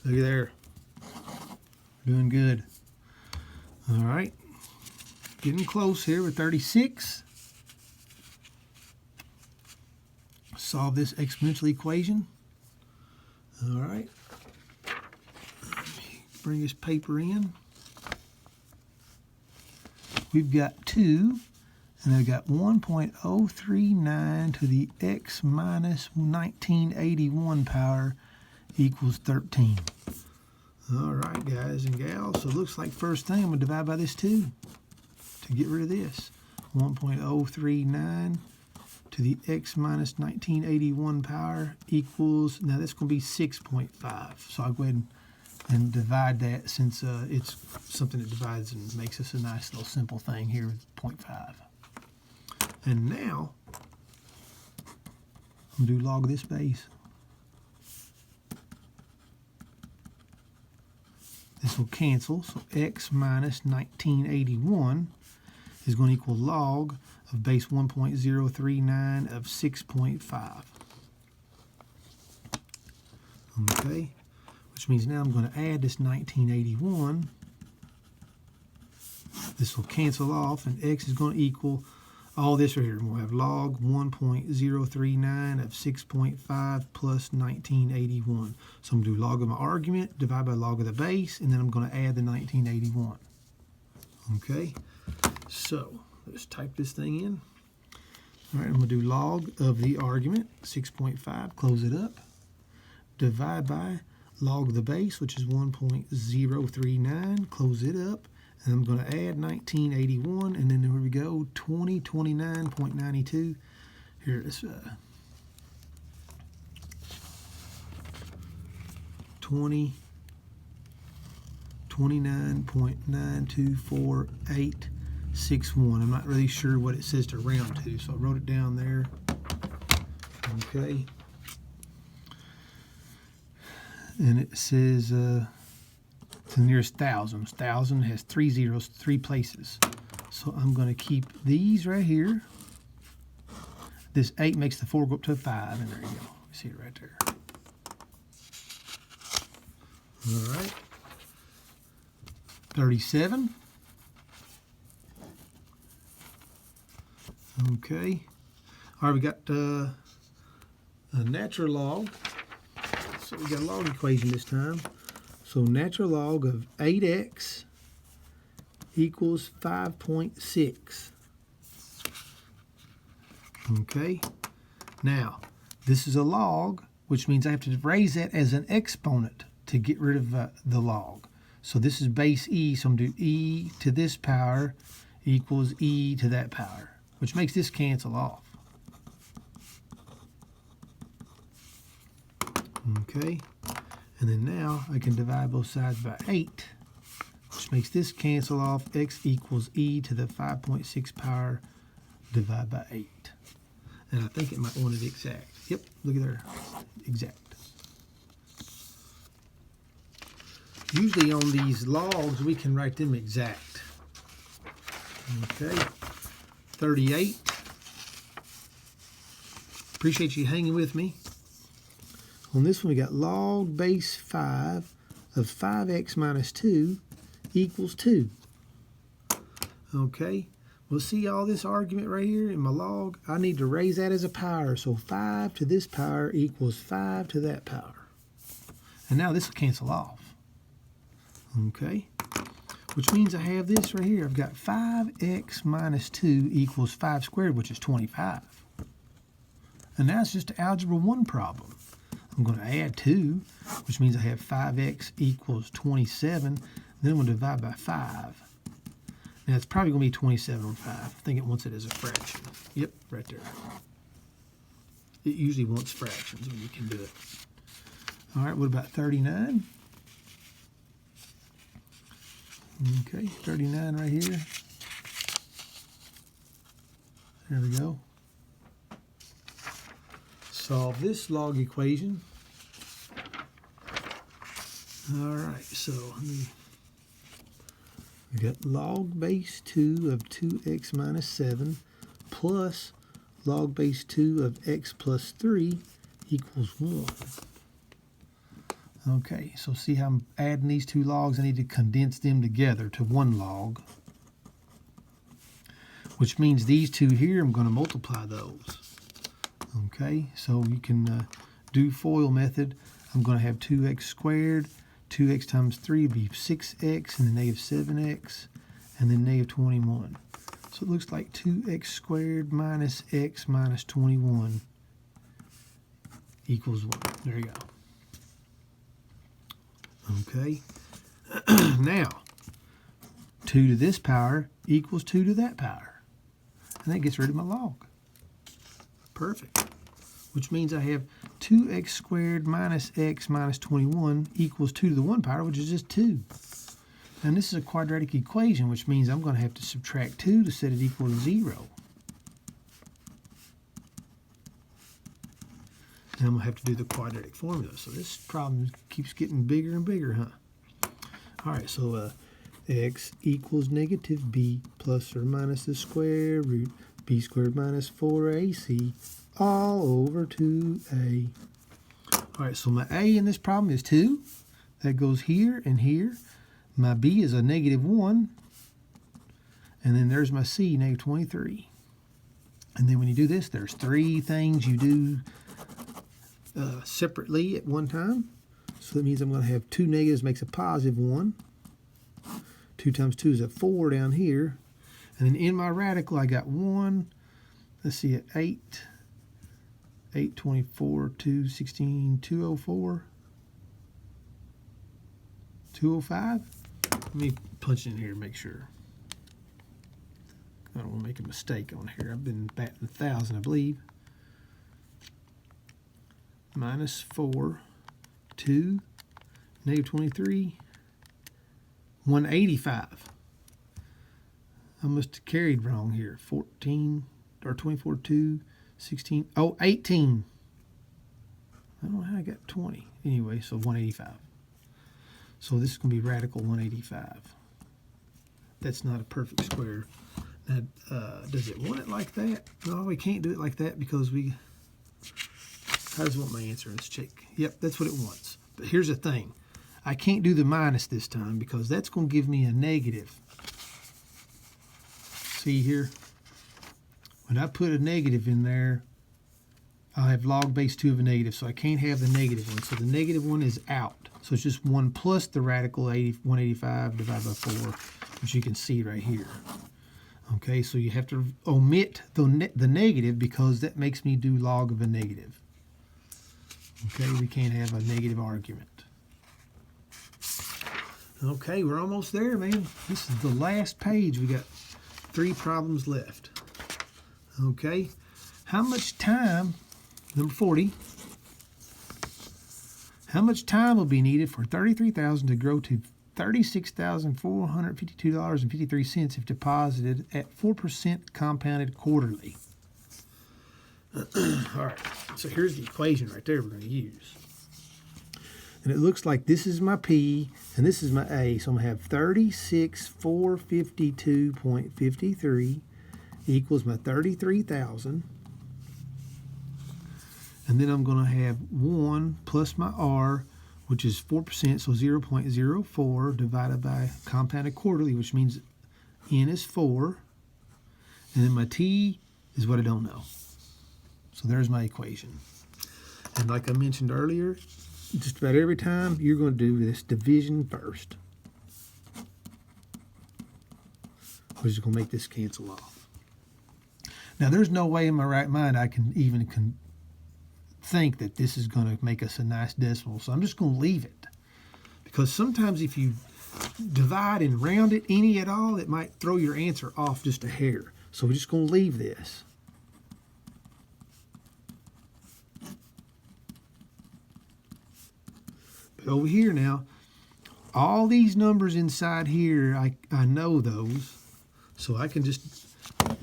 Look at there. Doing good. All right. Getting close here with 36. solve this exponential equation. All right. Bring this paper in. We've got 2, and I've got 1.039 to the x minus 1981 power equals 13. All right, guys and gals. So it looks like first thing I'm going to divide by this 2 to get rid of this. 1.039 to the x minus 1981 power equals, now that's going to be 6.5. So I'll go ahead and divide that, since it's something that divides and makes us a nice little simple thing here with 0.5. And now I'm going to do log of this base. This will cancel, so x minus 1981 is going to equal log of base 1.039 of 6.5. Okay, which means now I'm going to add this 1981. This will cancel off, and x is going to equal all this right here. We'll have log 1.039 of 6.5 plus 1981. So I'm going to do log of my argument, divide by log of the base, and then I'm going to add the 1981. Okay, so let's type this thing in. All right, I'm going to do log of the argument, 6.5, close it up, divide by log of the base, which is 1.039, close it up, and I'm going to add 1981, and then here we go, 2029.92. Here it is, 29.924.861. I'm not really sure what it says to round to, so I wrote it down there. Okay. And it says to the nearest thousands. 1,000 has 3 zeros, 3 places. So I'm going to keep these right here. This 8 makes the 4 go up to a 5, and there you go. You see it right there. All right. 37. Okay. All right, we got a natural log. So we got a log equation this time. So natural log of 8x equals 5.6. Okay. Now, this is a log, which means I have to raise that as an exponent to get rid of the log. So this is base e, so I'm going to do e to this power equals e to that power, which makes this cancel off. Okay, and then now I can divide both sides by 8, which makes this cancel off. X equals e to the 5.6 power divided by 8. And I think it might want it exact. Yep, look at there, exact. Usually on these logs, we can write them exact. Okay, 38. Appreciate you hanging with me. On this one, we got log base 5 of 5x minus 2 equals 2. Okay, we'll see all this argument right here in my log. I need to raise that as a power. So 5 to this power equals 5 to that power. And now this will cancel off. Okay, which means I have this right here. I've got 5x minus 2 equals 5 squared, which is 25. And now it's just an Algebra 1 problem. I'm going to add 2, which means I have 5x equals 27. Then I'm going to divide by 5. Now it's probably going to be 27 over 5. I think it wants it as a fraction. Yep, right there. It usually wants fractions when you can do it. All right, what about 39? Okay, 39 right here. There we go. Solve this log equation. All right, so we got log base 2 of 2x minus 7 plus log base 2 of x plus 3 equals 1. Okay, so see how I'm adding these two logs? I need to condense them together to one log, which means these two here, I'm going to multiply those. Okay, so you can do FOIL method. I'm going to have 2x squared. 2x times 3 would be 6x, and then negative 7x, and then negative 21. So it looks like 2x squared minus x minus 21 equals 1. There you go. Okay. Now, 2 to this power equals 2 to that power. And that gets rid of my log. Perfect. Which means I have 2x squared minus x minus 21 equals 2 to the 1 power, which is just 2. And this is a quadratic equation, which means I'm going to have to subtract 2 to set it equal to 0. And I'm going to have to do the quadratic formula. So this problem keeps getting bigger and bigger, huh? All right, so x equals negative b plus or minus the square root b squared minus 4ac all over 2a. All right, so my a in this problem is 2. That goes here and here. My b is a negative 1. And then there's my c, negative 23. And then when you do this, there's 3 things you do separately at one time. So that means I'm going to have 2 negatives makes a positive 1. 2 times 2 is a 4 down here. And then in my radical, I got 1. Let's see, 8, 24, 2, 16, 204, 205. Let me punch it in here and make sure. I don't want to make a mistake on here. I've been batting 1,000, I believe. Minus 4, 2, negative 23, 185. I must have carried wrong here. 14 or 24, 2, 16. Oh, 18. I don't know how I got 20. Anyway, so 185. So this is going to be radical 185. That's not a perfect square. Now, does it want it like that? No, we can't do it like that because we... How does it want my answer? Let's check. Yep, that's what it wants. But here's the thing. I can't do the minus this time because that's going to give me a negative. See here? When I put a negative in there, I'll have log base 2 of a negative, so I can't have the negative one. So the negative one is out. So it's just 1 plus the radical 185 divided by 4, which you can see right here. Okay, so you have to omit the negative because that makes me do log of a negative. Okay, we can't have a negative argument. Okay, we're almost there, man. This is the last page. We got 3 problems left. Okay, how much time, number 40, how much time will be needed for $33,000 to grow to $36,452.53 if deposited at 4% compounded quarterly? All right, so here's the equation right there we're going to use. And it looks like this is my P and this is my A. So I'm going to have 36,452.53 equals my 33,000. And then I'm going to have 1 plus my R, which is 4%, so 0.04 divided by compounded quarterly, which means N is 4. And then my T is what I don't know. So there's my equation. And like I mentioned earlier, just about every time you're going to do this division first, which is going to make this cancel off. Now there's no way in my right mind I can even think that this is going to make us a nice decimal, so I'm just going to leave it. Because sometimes if you divide and round it any at all, it might throw your answer off just a hair. So we're just going to leave this. But over here now, all these numbers inside here, I know those, so I can just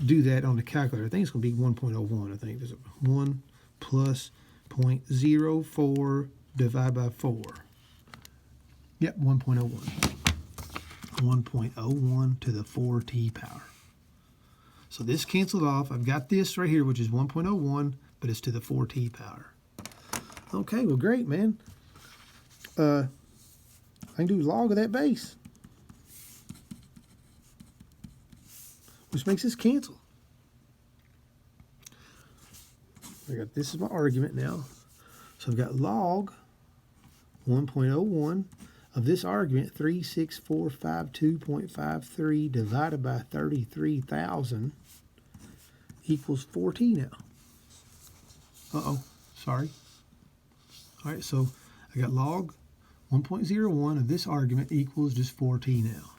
do that on the calculator. I think it's going to be 1.01. I think there's 1 plus 0.04 divided by 4. Yep, 1.01. 1.01 to the 4t power. So this canceled off. I've got this right here, which is 1.01, but it's to the 4t power. Okay, well, great, man. I can do log of that base, which makes this cancel. this is my argument now. So I've got log 1.01 of this argument, 36452.53 divided by 33,000 equals 4t now. Sorry. All right, so I got log 1.01 of this argument equals just 4t now.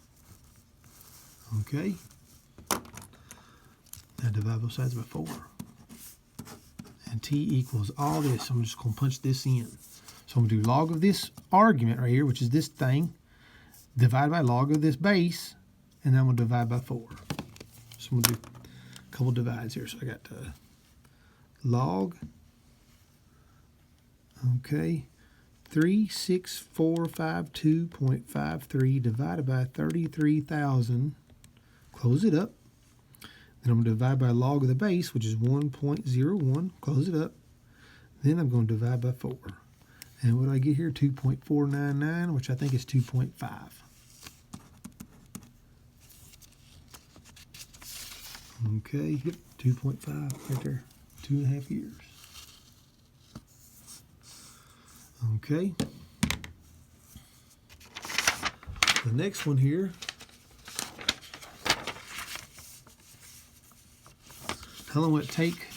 Okay. Now divide both sides by 4. And t equals all this. I'm just going to punch this in. So I'm going to do log of this argument right here, which is this thing, divide by log of this base, and then I'm going to divide by 4. So I'm going to do a couple divides here. So I got log, okay, 36452.53 divided by 33,000, close it up. Then I'm going to divide by log of the base, which is 1.01, close it up. Then I'm going to divide by 4. And what do I get here? 2.499, which I think is 2.5. Okay, yep, 2.5 right there, 2.5 years. Okay. The next one here, how long will it take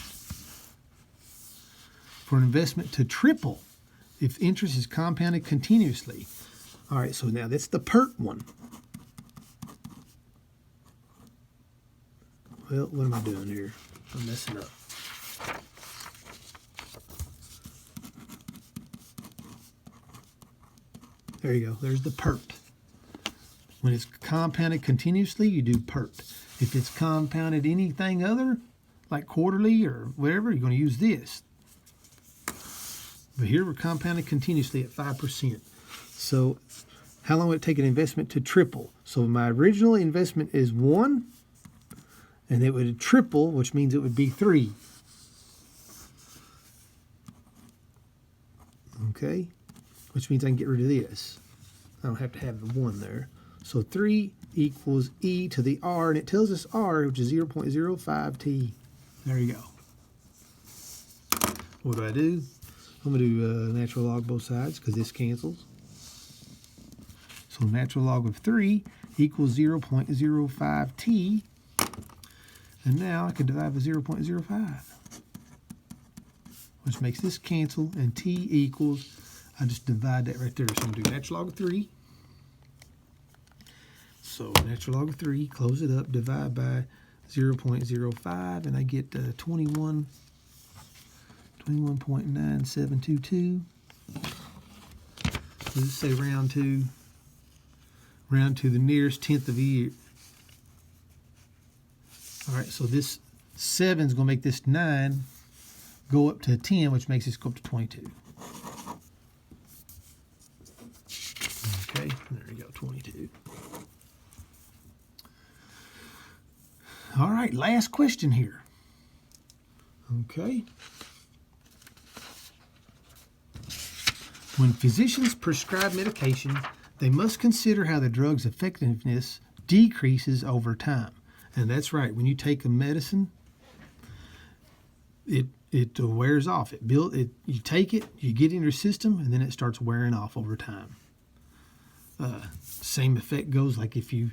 for an investment to triple if interest is compounded continuously? All right, so now that's the PERT one. Well, what am I doing here? I'm messing up. There you go. There's the PERT. When it's compounded continuously, you do PERT. If it's compounded anything other, like quarterly or whatever, you're going to use this. But here we're compounded continuously at 5%. So how long would it take an investment to triple? So my original investment is 1, and it would triple, which means it would be 3. Okay, which means I can get rid of this. I don't have to have the 1 there. So 3 equals e to the r, and it tells us r, which is 0.05t. There you go. What do? I'm going to do natural log both sides because this cancels. So natural log of 3 equals 0.05t. And now I can divide by 0.05, which makes this cancel, and t equals, I just divide that right there. So I'm going to do natural log of 3. So natural log of 3, close it up, divide by 0.05, and I get 21.9722. Let's say round to the nearest tenth of a year. All right, so this 7 is going to make this 9 go up to 10, which makes this go up to 22. Okay, there you go, 22. All right, last question here. Okay. When physicians prescribe medication, they must consider how the drug's effectiveness decreases over time. And that's right. When you take a medicine, it wears off. You take it, you get it in your system, and then it starts wearing off over time. Same effect goes like if you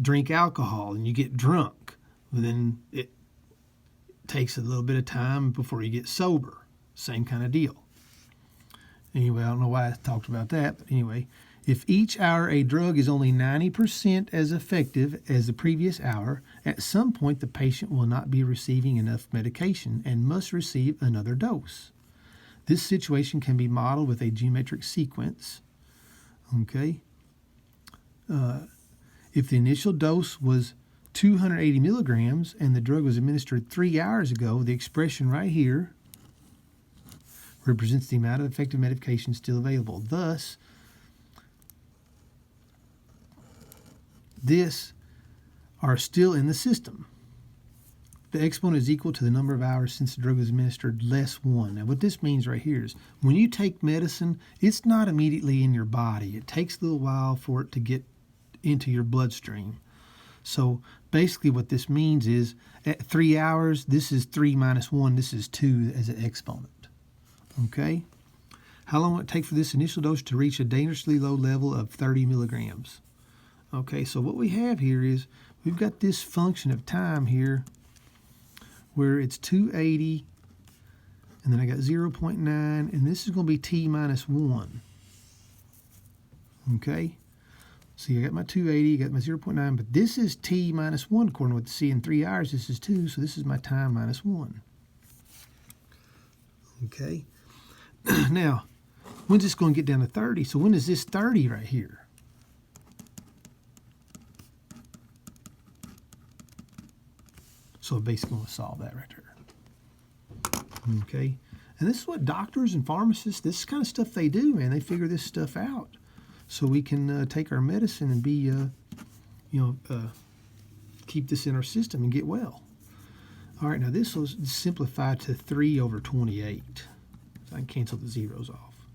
drink alcohol and you get drunk, then it takes a little bit of time before you get sober. Same kind of deal. Anyway, I don't know why I talked about that, but anyway, if each hour a drug is only 90% as effective as the previous hour, at some point the patient will not be receiving enough medication and must receive another dose. This situation can be modeled with a geometric sequence. Okay. If the initial dose was 280 milligrams and the drug was administered 3 hours ago, the expression right here represents the amount of effective medication still available. Thus, this are still in the system. The exponent is equal to the number of hours since the drug was administered less 1. Now what this means right here is when you take medicine, it's not immediately in your body. It takes a little while for it to get into your bloodstream. So basically what this means is at 3 hours, this is 3 minus 1, this is 2 as an exponent. Okay? How long will it take for this initial dose to reach a dangerously low level of 30 milligrams? Okay, so what we have here is we've got this function of time here where it's 280, and then I got 0.9, and this is going to be t minus 1. Okay? See, I got my 280, I got my 0.9, but this is t minus 1 according to what the C in 3 hours. This is 2, so this is my time minus 1. Okay? Now, when's this going to get down to 30? So when is this 30 right here? So I'm basically going to solve that right there. Okay? And this is what doctors and pharmacists, this kind of stuff they do, man. They figure this stuff out so we can take our medicine and be, keep this in our system and get well. All right, now this will simplify to 3 over 28. So I can cancel the zeros off.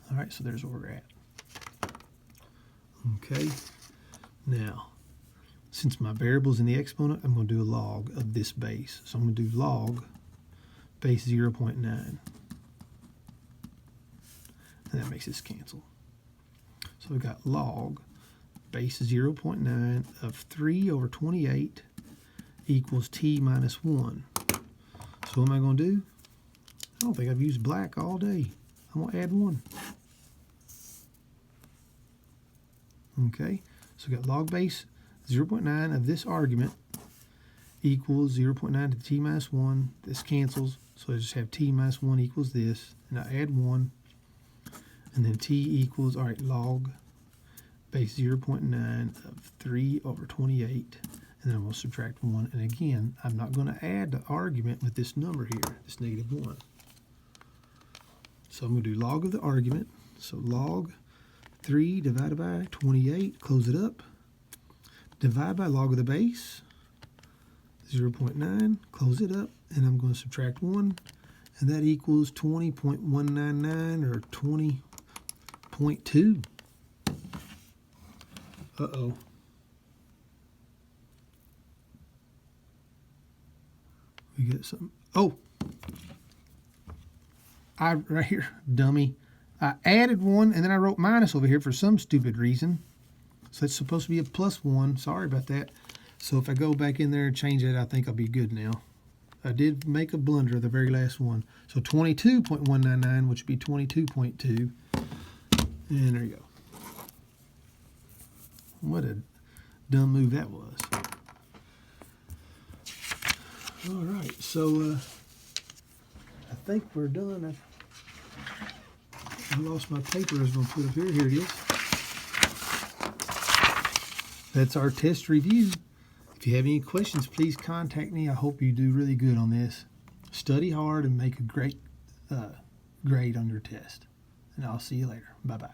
All right, so there's where we're at. Okay. Now, since my variable's in the exponent, I'm going to do a log of this base. So I'm going to do log base 0.9. And that makes this cancel. So we've got log base 0.9 of 3 over 28 equals t minus 1. So what am I going to do? I don't think I've used black all day. I'm going to add 1. Okay. So we got log base 0.9 of this argument equals 0.9 to the t minus 1. This cancels, so I just have t minus 1 equals this, and I add 1, and then t equals, all right, log base 0.9 of 3 over 28, and then I'm going to subtract 1. And again, I'm not going to add the argument with this number here, this negative 1. So I'm going to do log of the argument, so log 3 divided by 28, close it up, divide by log of the base, 0.9, close it up, and I'm going to subtract 1, and that equals 20.199 or 20.2. Uh-oh. We get something. Oh! Right here, dummy. I added 1, and then I wrote minus over here for some stupid reason. So it's supposed to be a plus 1. Sorry about that. So if I go back in there and change it, I think I'll be good now. I did make a blunder, the very last one. So 22.199, which would be 22.2. And there you go. What a dumb move that was. All right, so I think we're done. I lost my paper I was going to put up here. Here it is. That's our test review. If you have any questions, please contact me. I hope you do really good on this. Study hard and make a great grade on your test. And I'll see you later. Bye-bye.